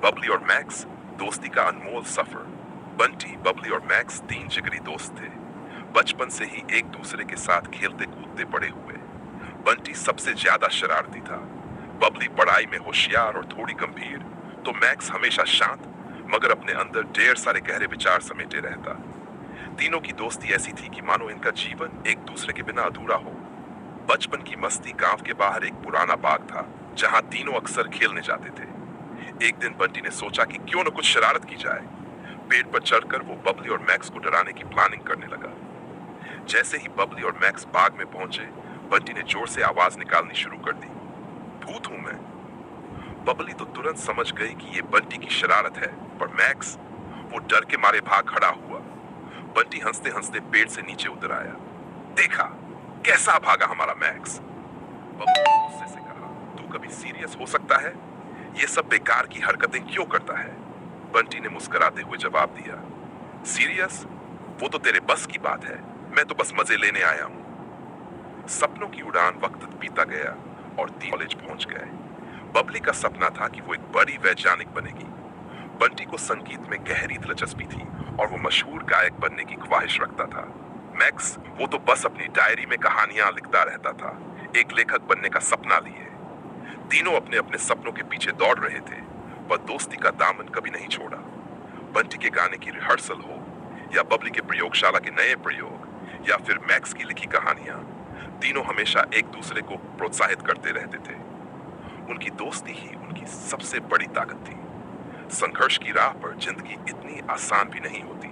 बबली और मैक्स, दोस्ती का अनमोल सफर। बंटी, बबली और मैक्स तीन जिगरी दोस्त थे। बचपन से ही एक दूसरे के साथ खेलते कूदते बड़े हुए। बंटी सबसे ज्यादा शरारती था, बबली पढ़ाई में होशियार और थोड़ी गंभीर, तो मैक्स हमेशा शांत मगर अपने अंदर ढेर सारे गहरे विचार समेटे रहता। तीनों की दोस्ती ऐसी थी कि मानो इनका जीवन एक दूसरे के बिना अधूरा हो। बचपन की मस्ती गांव के बाहर एक पुराना बाग था, जहां तीनों अक्सर खेलने जाते थे। एक दिन बंटी ने सोचा कि क्यों न कुछ शरारत की जाए। पेड़ पर चढ़कर वो बबली और मैक्स को डराने की प्लानिंग करने लगा। जैसे ही बबली और मैक्स बाग में पहुंचे, बंटी ने जोर से आवाज निकालनी शुरू कर दी, भूत हूं मैं। बबली तो तुरंत समझ गई कि ये बंटी की शरारत है, पर मैक्स, वो डर के मारे भाग खड़ा हुआ। बंटी हंसते हंसते पेड़ से नीचे उतर आया। देखा कैसा भागा हमारा मैक्स। बबली ने गुस्से से कहा, तू कभी सीरियस हो सकता है? ये सब बेकार की हरकतें क्यों करता है? बंटी ने मुस्कुराते हुए जवाब दिया, सीरियस? वो तो तेरे बस की बात है, मैं तो बस मजे लेने आया हूं। सपनों की उड़ान वक्त बीता गया और कॉलेज पहुंच गए। बबली का सपना था कि वो एक बड़ी वैज्ञानिक बनेगी। बंटी को संगीत में गहरी दिलचस्पी थी और वो मशहूर गायक बनने की ख्वाहिश रखता था। मैक्स, वो तो बस अपनी डायरी में कहानियां लिखता रहता था, एक लेखक बनने का सपना लिए। तीनों अपने अपने सपनों के पीछे दौड़ रहे थे, पर दोस्ती का दामन कभी नहीं छोड़ा। बंटी के गाने की रिहर्सल हो या बबली के प्रयोगशाला के नए प्रयोग या फिर मैक्स की लिखी कहानियां, तीनों हमेशा एक दूसरे को प्रोत्साहित करते रहते थे। उनकी दोस्ती ही उनकी सबसे बड़ी ताकत थी। संघर्ष की राह पर जिंदगी इतनी आसान भी नहीं होती।